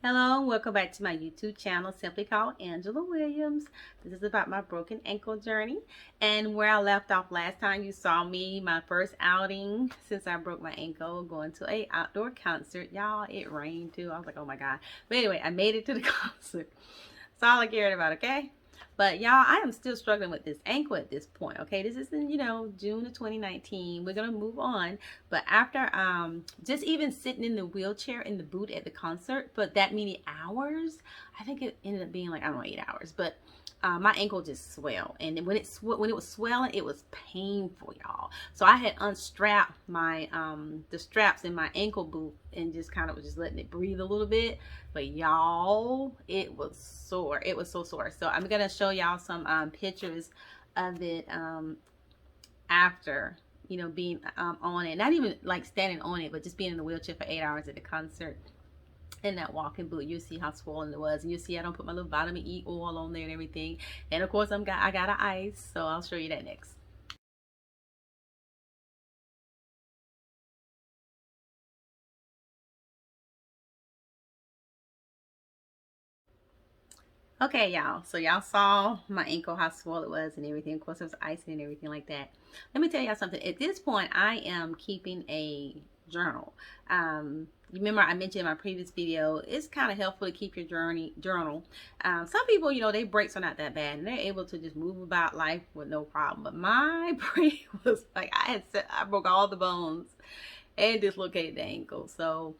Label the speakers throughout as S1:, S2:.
S1: Hello, welcome back to my YouTube channel, simply called Angela Williams. This is about my broken ankle journey and where I left off last time. You saw me, my first outing since I broke my ankle, going to a outdoor concert. Y'all, it rained too. I was like, oh my God. But anyway, I made it to the concert. That's all I cared about, okay? But y'all, I am still struggling with this ankle at this point. Okay, this is in June of 2019. We're gonna move on. But after just even sitting in the wheelchair in the boot at the concert for that many hours, I think it ended up being like, I don't know, 8 hours. But my ankle just swelled, and when it was swelling, it was painful, y'all. So I had unstrapped my the straps in my ankle boot and just kind of was just letting it breathe a little bit. But y'all, it was sore. It was so sore. So I'm gonna show y'all some pictures of it after being on it, not even like standing on it, but just being in the wheelchair for 8 hours at the concert in that walking boot. You see how swollen it was, and you see I don't put my little vitamin E oil on there and everything. And of course I got an ice, so I'll show you that next. Okay, y'all, so y'all saw my ankle, how swollen it was and everything. Of course, it was icing and everything like that. Let me tell y'all something. At this point, I am keeping a journal. Remember I mentioned in my previous video, it's kind of helpful to keep your journal. Some people, their breaks are not that bad and they're able to just move about life with no problem. But my break was like, I broke all the bones and dislocated the ankle. So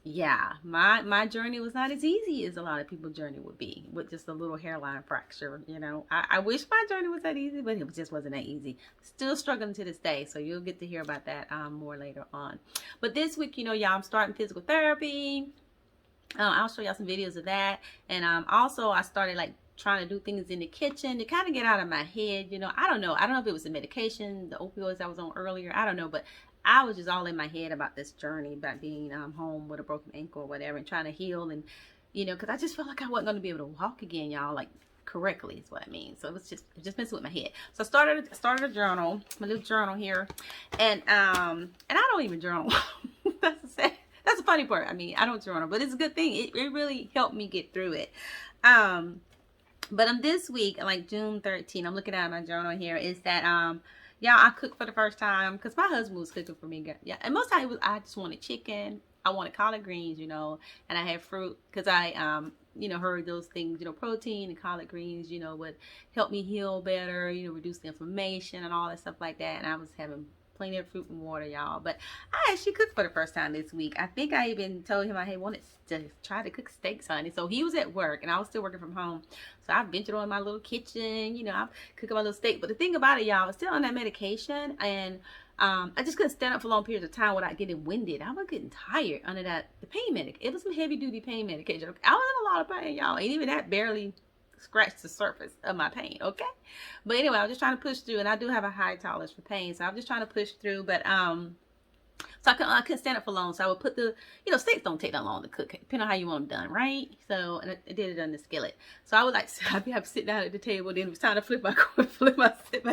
S1: yeah, my journey was not as easy as a lot of people's journey would be with just a little hairline fracture. I wish my journey was that easy, but it just wasn't that easy. Still struggling to this day, so you'll get to hear about that more later on. But this week, y'all, I'm starting physical therapy. I'll show y'all some videos of that. And also I started like trying to do things in the kitchen to kind of get out of my head. I don't know if it was the medication, the opioids I was on earlier, I don't know, but I was just all in my head about this journey, about being home with a broken ankle or whatever, and trying to heal. And because I just felt like I wasn't going to be able to walk again, y'all, like correctly is what I mean. So it just messing with my head. So I started a journal, my little journal here, and I don't even journal. That's the funny part. I mean, I don't journal, but it's a good thing. It really helped me get through it. But this week, like June 13th, I'm looking at my journal here, is that yeah, I cooked for the first time because my husband was cooking for me. Yeah, and most times I just wanted chicken. I wanted collard greens, and I had fruit because I heard those things, protein and collard greens, would help me heal better, reduce the inflammation and all that stuff like that. And I was having plenty of fruit and water, y'all. But I actually cooked for the first time this week. I think I even told him I wanted to try to cook steaks, honey. So he was at work and I was still working from home. So I ventured on my little kitchen, I'm cooking my little steak. But the thing about it, y'all, I was still on that medication, and I just couldn't stand up for long periods of time without getting winded. I was getting tired under the pain medication. It was some heavy duty pain medication. I was in a lot of pain, y'all. And even that barely scratched the surface of my pain, okay? But anyway, I was just trying to push through, and I do have a high tolerance for pain, so I'm just trying to push through. But so I couldn't stand it for long, so I would put steaks don't take that long to cook, depending on how you want them done, right? So, and I did it on the skillet. So I would I'd have to sit down at the table, then it was time to sit my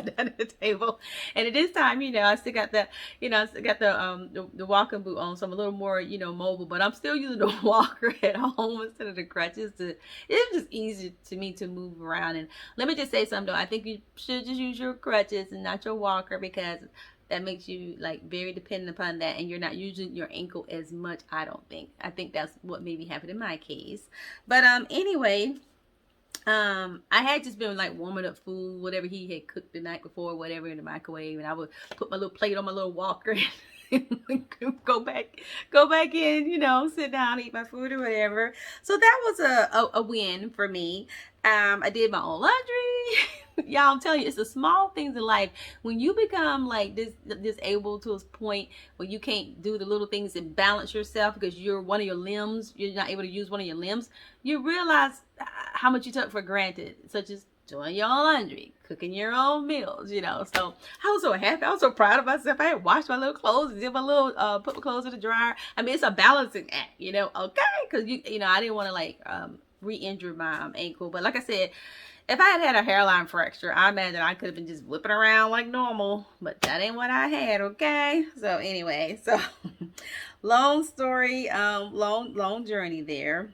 S1: down at the table. And at this time, I still got the walking boot on, so I'm a little more, mobile, but I'm still using the walker at home instead of the crutches. It's just easier to me to move around. And let me just say something though, I think you should just use your crutches and not your walker, because that makes you like very dependent upon that, and you're not using your ankle as much. I think that's what maybe happened in my case. But anyway, I had just been like warming up food, whatever he had cooked the night before, whatever, in the microwave, and I would put my little plate on my little walker and go back in, sit down, eat my food or whatever. So that was a win for me. I did my own laundry. Y'all, I'm telling you, it's the small things in life. When you become like disabled to a point where you can't do the little things and balance yourself because you're not able to use one of your limbs, you realize how much you took for granted, such as doing your own laundry, cooking your own meals, So I was so happy. I was so proud of myself. I had washed my little clothes and did my little, put my clothes in the dryer. I mean, it's a balancing act, okay? Because, I didn't want to re-injure my ankle. But like I said, if I had a hairline fracture, I imagine I could have been just whipping around like normal, but that ain't what I had, okay? So anyway, long story, long journey there.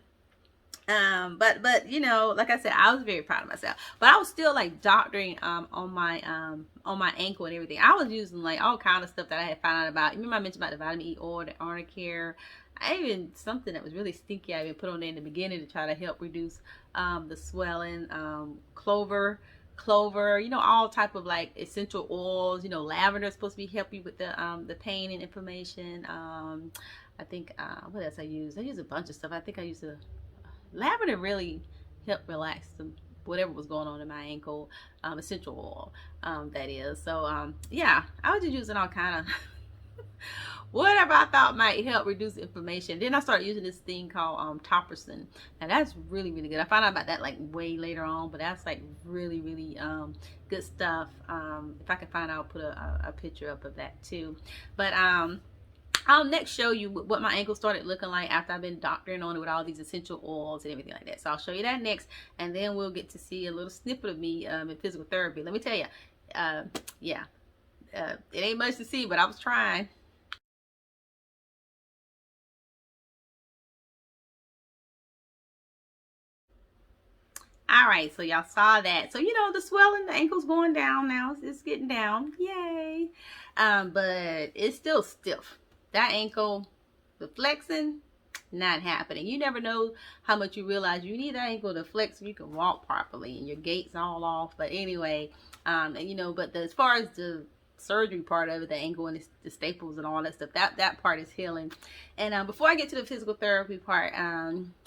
S1: But you know, like I said, I was very proud of myself. But I was still like doctoring on my ankle and everything. I was using like all kind of stuff that I had found out about. Remember I mentioned about the vitamin E oil, the Arnicare. I even something that was really stinky I even put on there in the beginning to try to help reduce the swelling. Clover, you know, all type of like essential oils. You know, lavender is supposed to be help you with the pain and inflammation. I think what else I use? I use a bunch of stuff. I think I use a lavender really helped relax whatever was going on in my ankle. Essential oil, that is. So yeah, I was just using all kind of whatever I thought might help reduce inflammation. Then I started using this thing called Topperson. Now that's really really good. I found out about that like way later on, but that's like really really good stuff. If I can find, I'll put a picture up of that too. But I'll next show you what my ankle started looking like after I've been doctoring on it with all these essential oils and everything like that. So I'll show you that next, and then we'll get to see a little snippet of me in physical therapy. Let me tell you, yeah, it ain't much to see, but I was trying. All right, so y'all saw that. So you know the swelling, the ankle's going down now. It's getting down, yay! But it's still stiff. That ankle, the flexing, not happening. You never know how much you realize you need that ankle to flex so you can walk properly and your gait's all off. But anyway, you know, but as far as the surgery part of it, the ankle and the staples and all that stuff, that part is healing. And before I get to the physical therapy part,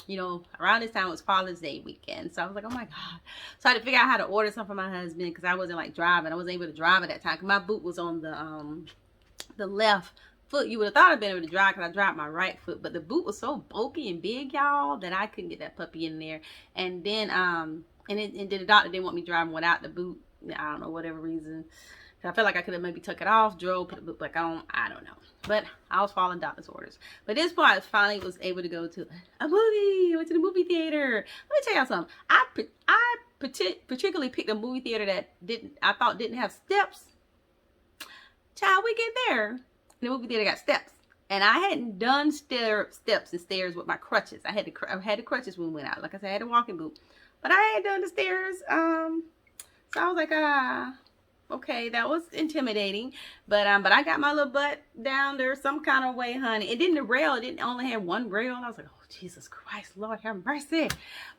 S1: you know, around this time it was Father's Day weekend, so I was like, oh my god. So I had to figure out how to order something for my husband because I wasn't like driving. I wasn't able to drive at that time. My boot was on the left foot. You would have thought I'd been able to drive because I drive my right foot, but the boot was so bulky and big, y'all, that I couldn't get that puppy in there. And then and then the doctor didn't want me driving without the boot. I don't know, whatever reason. I felt like I could have maybe took it off, drove, put the boot back on. I don't know. But I was following doctor's orders. But this part, I finally was able to go to a movie. I went to the movie theater. Let me tell y'all something. I particularly picked a movie theater that I thought didn't have steps. Child, we get there. The movie theater got steps. And I hadn't done steps and stairs with my crutches. I had the crutches when we went out. Like I said, I had a walking boot. But I had done the stairs. So I was like, okay, that was intimidating, but I got my little butt down there some kind of way, honey. It didn't only have one rail, and I was like, oh Jesus Christ, Lord have mercy.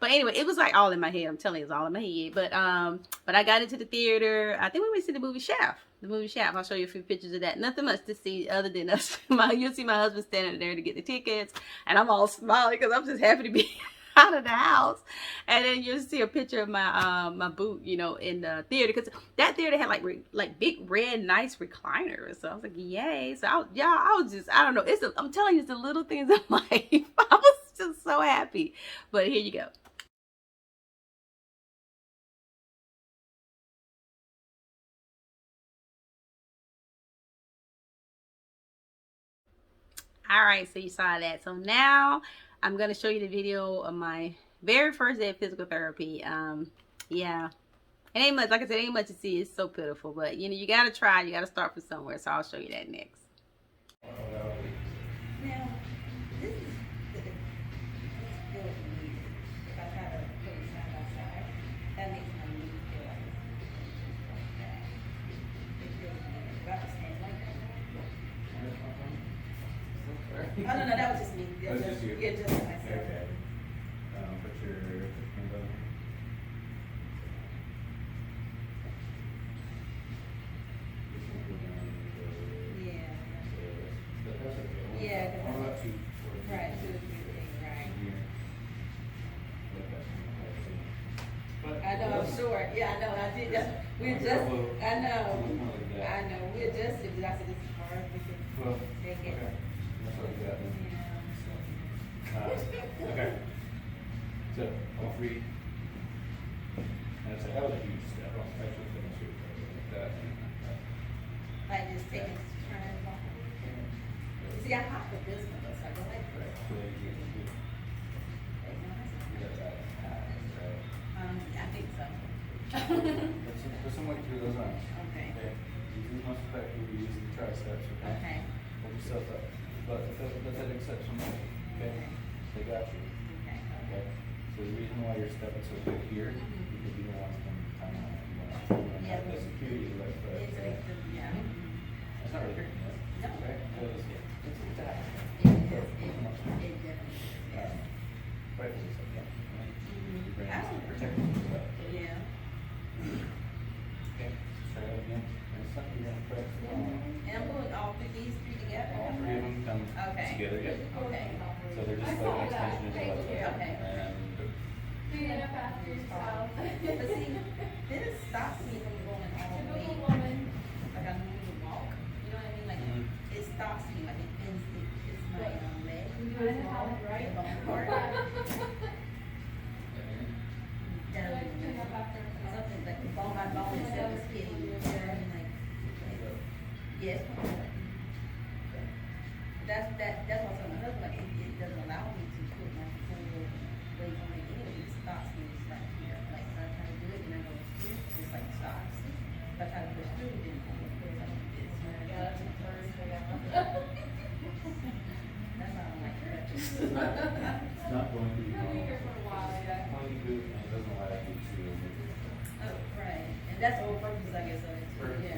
S1: But anyway, it was like all in my head. I'm telling you, it's all in my head. But I got into the theater. I think we went to see the movie Shaft. The movie Shaft. I'll show you a few pictures of that. Nothing much to see other than us. You'll see my husband standing there to get the tickets, and I'm all smiling because I'm just happy to be out of the house. And then you'll see a picture of my my boot, you know, in the theater, because that theater had like big red nice recliners. So I was like, yay. So I was just, I don't know, I'm telling you, it's the little things in life. I was just so happy. But here you go. All right, so you saw that. So now I'm gonna show you the video of my very first day of physical therapy. Yeah, it ain't much, like I said, it ain't much to see. It's so pitiful, but you know, you gotta try. You gotta start from somewhere. So I'll show you that next. Now, this is the feel me. If I try to put it side by side, that makes my knee feel like that. It feels weird. Do I have to stand like that? Oh no, no, that was just me.
S2: That was just you.
S1: Yeah, just myself.
S2: Okay. Put your hands on.
S1: Yeah.
S2: That's okay.
S1: Yeah.
S2: What about two?
S1: Right, 2 or 3 things, right. I know, I'm short. Yeah, I know. I did. We just. I know. I know. We adjusted. I said this is hard. We can take it.
S2: Okay. That's what we got then.
S1: Yeah.
S2: Okay. So all three. And it's like, that was a huge step. I'll actually finish it like that.
S1: Like just taking turns off. See, I hopped with this one, so I go like
S2: Right. So you get to do.
S1: I think so.
S2: Put some weight through those arms.
S1: Okay.
S2: Okay. Use as much effect as you use the triceps. Okay.
S1: Okay.
S2: Hold yourself up. But let that accept some weight. Okay. They got you.
S1: Okay.
S2: Okay. So why you're stepping so quick here, because you don't want to come time out. You want to have the security right foot.
S1: Yeah.
S2: It's not really hurting you,
S1: No.
S2: right? Because it's a habit.
S1: It definitely is.
S2: Rightfully so, yeah. Your brain
S1: I
S2: is
S1: don't-
S2: protecting itself.
S1: Yeah.
S2: Okay, let's try that again. And it's something you're gonna press
S1: And I'm putting all these three together.
S2: all three of them come
S1: Okay.
S2: together, yep.
S1: Okay.
S2: So they're just like an extension of the left foot.
S1: Okay.
S2: And
S1: But see, this stops me from going all the way. Like I normally walk. You know what I mean? Like it stops me. Like it bends. It's my leg. The bone part. Something like bone by bone instead of skin. You know what I mean? Like yes. That's also my husband. Like it doesn't allow me to put my full weight on it anyway. It stops me. It's right here. Like if I try to do it and I go through, it's like stops. If I try to push through, then it goes like this. That's how I like it.
S2: it's not going to be wrong. How you do it, and it doesn't allow you to
S1: Oh, right. And that's the whole purpose, I guess, of it too. Yeah.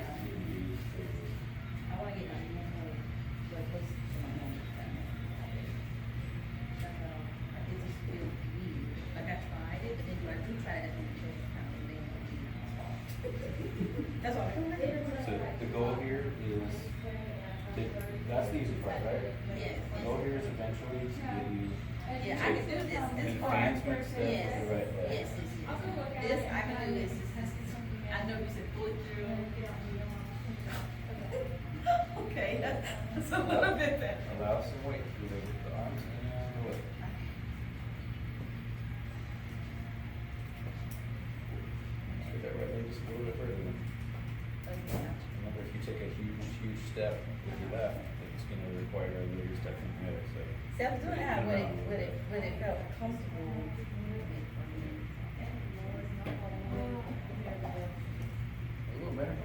S1: I want to get my normal blood close to my normal family. That's how it just feels weird. Like I tried it, but then when I do try it, I think it kind of made me That's all.
S2: So the goal here is, that's the easy part, right?
S1: Yes.
S2: The goal here is eventually to give you
S1: Yeah, I can do this as far.
S2: advancement step
S1: Yes.
S2: to the right way.
S1: Yes. This I can do this. I know you said pull it through. Okay, that's a little bit better.
S2: Allow some weight through the arms and the leg. Get that right leg just a little bit further. Remember, if you take a huge step with your left, it's going to require a bigger step from the other. So
S1: See, I was doing that when it felt comfortable.
S2: a little better.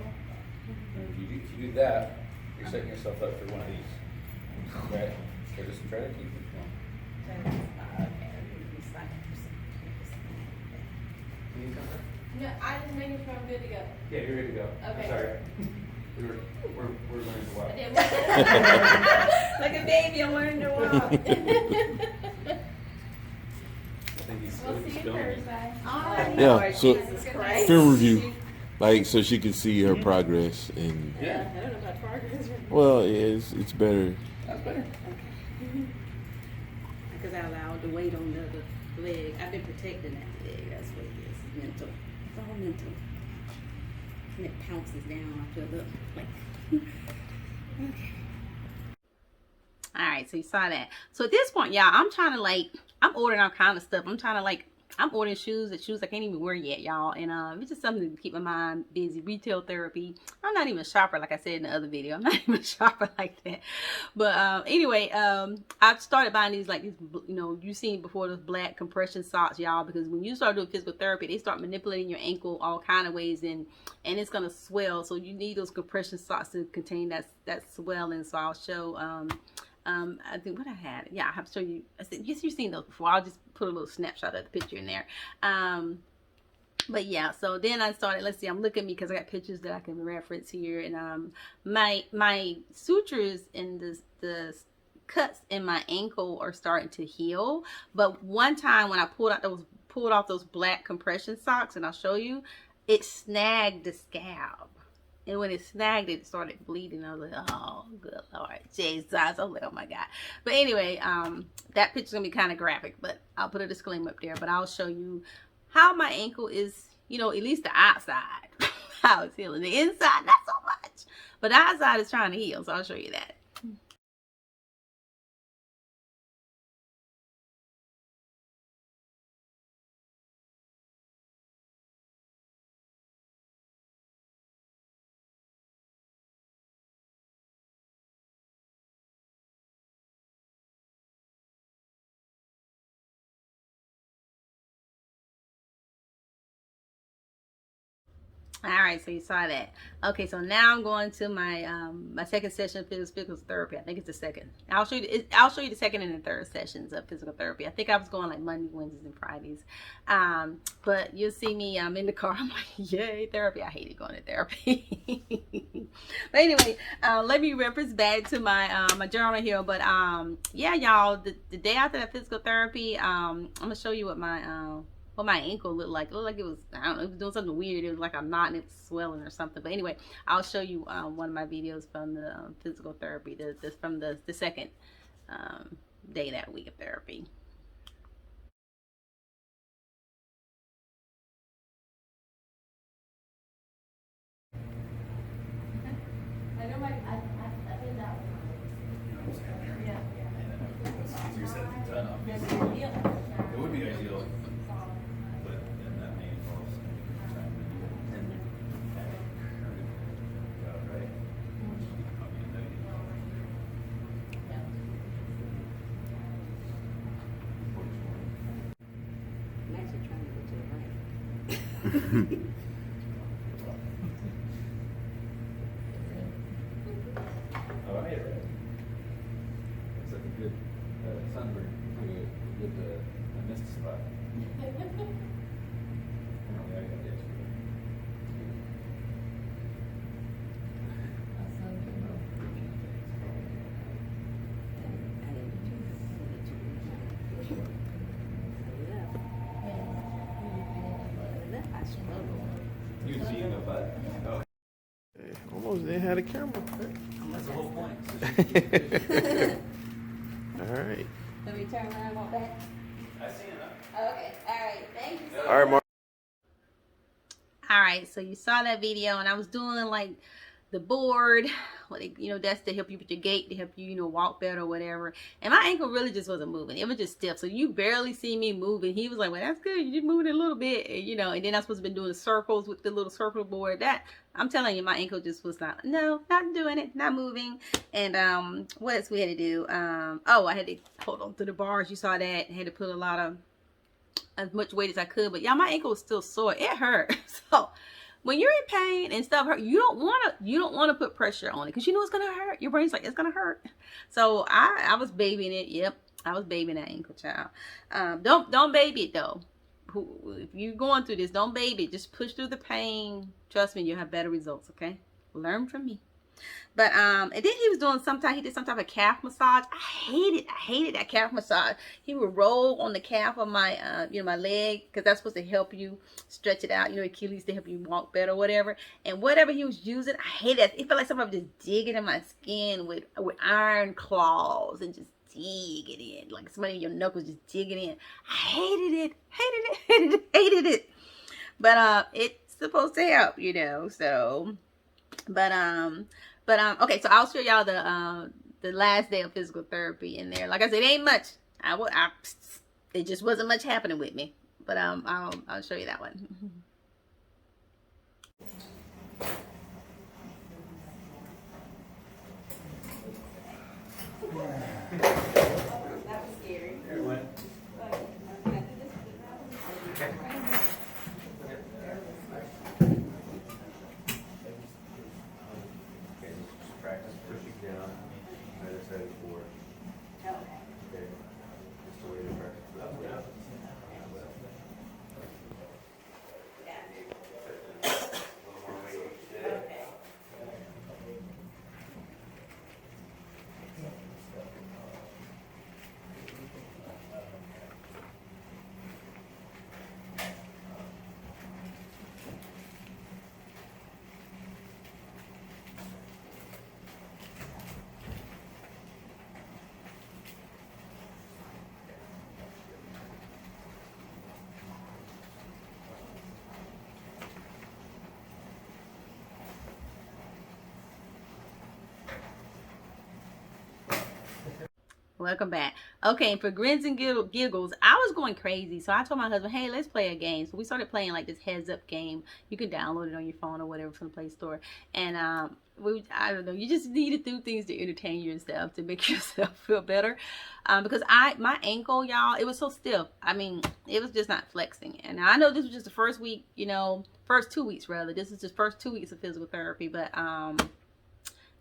S2: And if you do that, you're setting yourself up for one of these. Right? So just try to keep it going. Can you come back?
S3: No, I just making sure I'm good to go.
S2: Yeah, you're ready to go. I'm
S3: Okay.
S2: sorry. We're learning to walk.
S1: Like a baby, I'm learning to walk.
S2: I think he's
S3: We'll see you
S2: filming.
S3: Thursday.
S4: Yeah,
S1: Lord
S4: so
S1: Jesus Christ.
S4: film review, like so she can see her progress and
S2: Yeah,
S1: I don't know about progress.
S4: well, yeah, it's better.
S2: that's better.
S1: Because I allowed the weight on the other leg. I've been protecting that leg. That's what it is. It's mental. It's all mental. And it pounces down. I feel like. Okay. All right, so you saw that. So at this point, y'all, I'm trying to I'm ordering all kind of stuff. I'm ordering shoes I can't even wear yet, y'all. And it's just something to keep my mind busy. Retail therapy. I'm not even a shopper, like I said in the other video. I'm not even a shopper like that. But anyway, I started buying these you've seen before, those black compression socks, y'all. Because when you start doing physical therapy, they start manipulating your ankle all kind of ways, and it's gonna swell. So you need those compression socks to contain that swelling. So I'll show. I think what I had. Yeah, I have to show you. I said, yes, you've seen those before. I'll just put a little snapshot of the picture in there. But yeah, so then I started, let's see, I'm looking because I got pictures that I can reference here. And my sutures and the cuts in my ankle are starting to heal. But one time when I pulled off those black compression socks, and I'll show you, it snagged the scab. And when it snagged, it started bleeding. I was like, oh, good Lord, Jesus. I was like, oh my God. But anyway, that picture's gonna be kind of graphic, but I'll put a disclaimer up there. But I'll show you how my ankle is, at least the outside, how it's healing. The inside, not so much. But the outside is trying to heal, so I'll show you that. All right, so you saw that. Okay, so now I'm going to my second session of physical therapy. I think it's the second. I'll show you the second and the third sessions of physical therapy. I think I was going like Monday, Wednesdays, and Fridays. But you'll see me. I'm in the car. I'm like, yay, therapy. I hated going to therapy. But anyway, let me reference back to my journal here. But yeah, y'all, the day after that physical therapy, I'm gonna show you what my ankle looked like. It looked like it was, I don't know, it was doing something weird. It was like a knot and it was swelling or something. But anyway, I'll show you one of my videos from the physical therapy, from the second day that week of therapy.
S3: I know I've been that one.
S2: You know what I'm saying? There.
S3: Yeah,
S2: And that's easier said than done, obviously. It would be ideal, but then that may involve some time and having current job, right? Which is probably a no.
S1: I'm actually trying to go to the right.
S2: Oh, I hate it, right? It's like a good sunburn, a good I missed a spot. Apparently I got this. You can see no butt. Oh,
S4: Almost didn't have a camera.
S2: that's the whole point.
S4: All right.
S1: Let me turn around and walk back.
S2: I seen it.
S1: Okay, all right, thank you so much.
S4: All right, Mark.
S1: All right, so you saw that video, and I was doing like the board, that's to help you with your gait, to help you, walk better or whatever. And my ankle really just wasn't moving; it was just stiff. So you barely see me moving. He was like, "Well, that's good. You just moving a little bit," and, And then I'm supposed to be doing the circles with the little circle board. That I'm telling you, my ankle just was not doing it, not moving. And what else we had to do? I had to hold on to the bars. You saw that. I had to put as much weight as I could, but y'all, my ankle was still sore. It hurt. So when you're in pain and stuff hurt, you don't want to put pressure on it because it's gonna hurt. Your brain's like, it's gonna hurt. So I was babying it. Yep, I was babying that ankle, child. Don't baby it though. If you're going through this, don't baby it. Just push through the pain. Trust me, you'll have better results. Okay, learn from me. But and then he did some type of calf massage. I hated that calf massage. He would roll on the calf of my my leg, because that's supposed to help you stretch it out, Achilles, to help you walk better or whatever. And whatever he was using, I hated it. It felt like somebody was just digging in my skin with iron claws and just dig it in, like somebody in your knuckles just digging in. I hated it. But it's supposed to help, so okay, so I'll show y'all the last day of physical therapy in there. Like I said, it ain't much. It just wasn't much happening with me. But I'll show you that one. That was scary.
S2: There it went. Practice pushing down, either side forward. Okay. Just a way to practice.
S1: welcome back. Okay, for grins and giggles, I was going crazy. So I told my husband, hey, let's play a game. So we started playing like this heads up game. You can download it on your phone or whatever from the Play Store. And I don't know, you just need to do things to entertain yourself, to make yourself feel better. Because my ankle, y'all, it was so stiff. I mean, it was just not flexing. And I know this was just the first week, you know, first 2 weeks rather. This is just first 2 weeks of physical therapy. But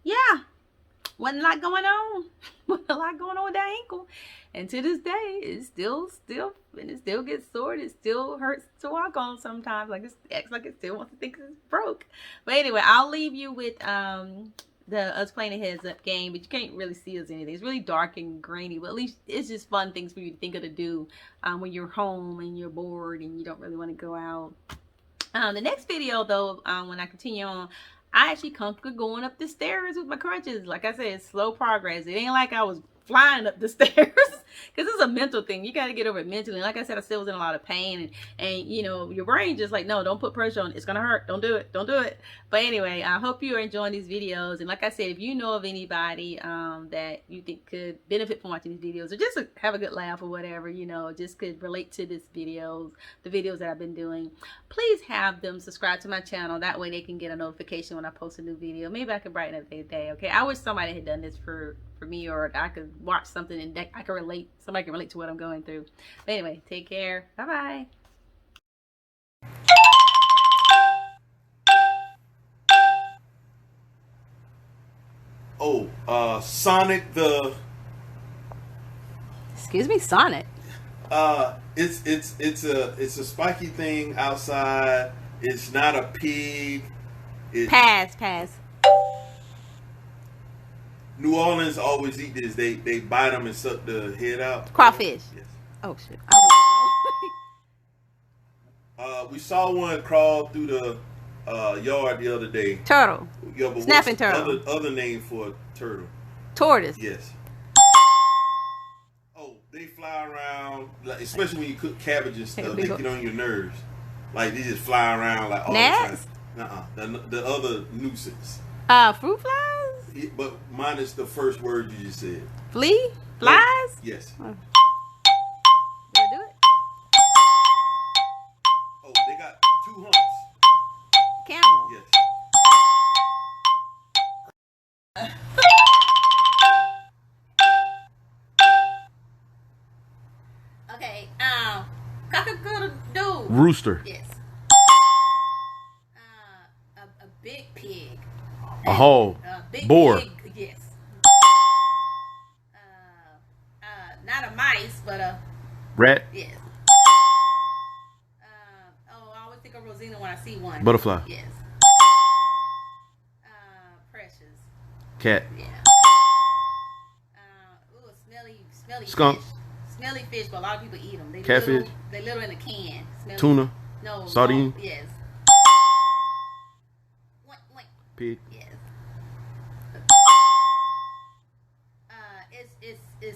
S1: yeah. Wasn't a lot going on. Wasn't a lot going on with that ankle. And to this day, it's still, and it still gets sore. It still hurts to walk on sometimes. Like, it acts like it still wants to think it's broke. But anyway, I'll leave you with us playing a heads up game, but you can't really see us anything. It's really dark and grainy, but at least it's just fun things for you to think of to do when you're home and you're bored and you don't really want to go out. The next video, though, when I continue on, I actually conquered going up the stairs with my crutches. Like I said, it's slow progress. It ain't like I was flying up the stairs, because it's a mental thing. You got to get over it mentally. And like I said, I still was in a lot of pain, and you know, your brain just like, no, don't put pressure on it. It's gonna hurt. Don't do it. Don't do it. But anyway, I hope you are enjoying these videos. And like I said, if you know of anybody that you think could benefit from watching these videos, or just have a good laugh or whatever, you know, just could relate to this videos, the videos that I've been doing, please have them subscribe to my channel. That way they can get a notification when I post a new video. Maybe I can brighten up their day. Okay, I wish somebody had done this for me, or I could watch something and I can relate. Somebody can relate to what I'm going through. But anyway, take care. Bye bye.
S4: Oh, Sonic the.
S1: Excuse me, Sonic.
S4: It's a spiky thing outside. It's not a pig.
S1: Pass.
S4: New Orleans always eat this. They bite them and suck the head out.
S1: Crawfish.
S4: Yes.
S1: Oh shit.
S4: We saw one crawl through the yard the other day.
S1: Turtle.
S4: Yeah, but
S1: Snapping
S4: what's
S1: turtle.
S4: Other name for a turtle?
S1: Tortoise.
S4: Yes. Oh, they fly around, like, especially when you cook cabbage and stuff. They get on your nerves. Like, they just fly around like all
S1: Gnats?
S4: the time. The other nuisance.
S1: Fruit flies?
S4: But mine is the first word you just said.
S1: Flea? Flies?
S4: Yes.
S1: Oh. Did I do it?
S4: Oh, they got 2 humps.
S1: Camel.
S4: Yes.
S1: Okay, cock-a-doodle-doo.
S4: Rooster.
S1: Yes. A big pig.
S4: A hole.
S1: Big
S4: Boar.
S1: pig, yes. Not a mice, but a
S4: Rat.
S1: yes. I always think of Rosina when I see one.
S4: Butterfly.
S1: Yes. Precious.
S4: Cat.
S1: Yeah. Smelly
S4: Skunk.
S1: fish. Smelly fish, but a lot of people eat them. They
S4: Catfish.
S1: They little in a can. Smelly.
S4: Tuna.
S1: No.
S4: Sardine.
S1: No, yes. Wink.
S4: Pig.
S1: Yes.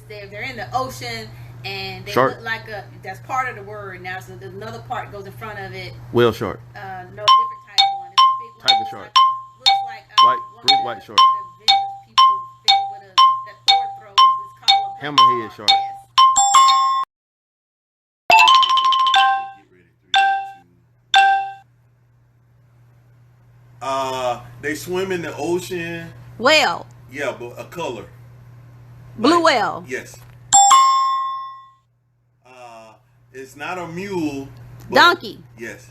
S1: They're in the ocean, and they
S4: Shark.
S1: look like that's part of the word. Now, so another part goes in front of it.
S4: Whale shark.
S1: No, different type one. It's a big one.
S4: Tiger
S1: Looks
S4: shark.
S1: Like looks like
S4: White-
S1: one
S4: great
S1: of
S4: white
S1: the-
S4: shark.
S1: one of the vengeance people thing with that Thor throws. It's called a
S4: Hammerhead shark.
S1: Yes.
S4: They swim in the ocean.
S1: Whale.
S4: Yeah, but a color.
S1: Blue whale.
S4: Yes. It's not a mule. But
S1: Donkey.
S4: yes.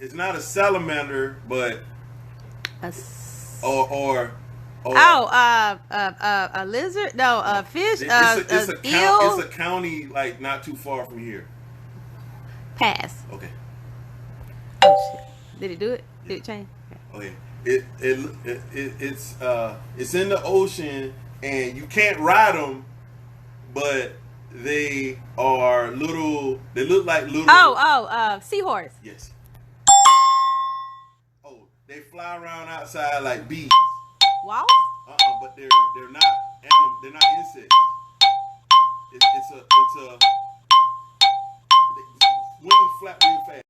S4: It's not a salamander, but or
S1: a lizard? No, a fish.
S4: it's a
S1: eel.
S4: it's a county like not too far from here.
S1: Pass.
S4: Okay.
S1: Oh shit! Did it do it? Did it change?
S4: Okay. It's in the ocean and you can't ride them, but they are little. They look like little.
S1: Seahorse.
S4: Yes. Oh, they fly around outside like bees.
S1: Walrus.
S4: But they're not animals. They're not insects. It's a wings flap real fast.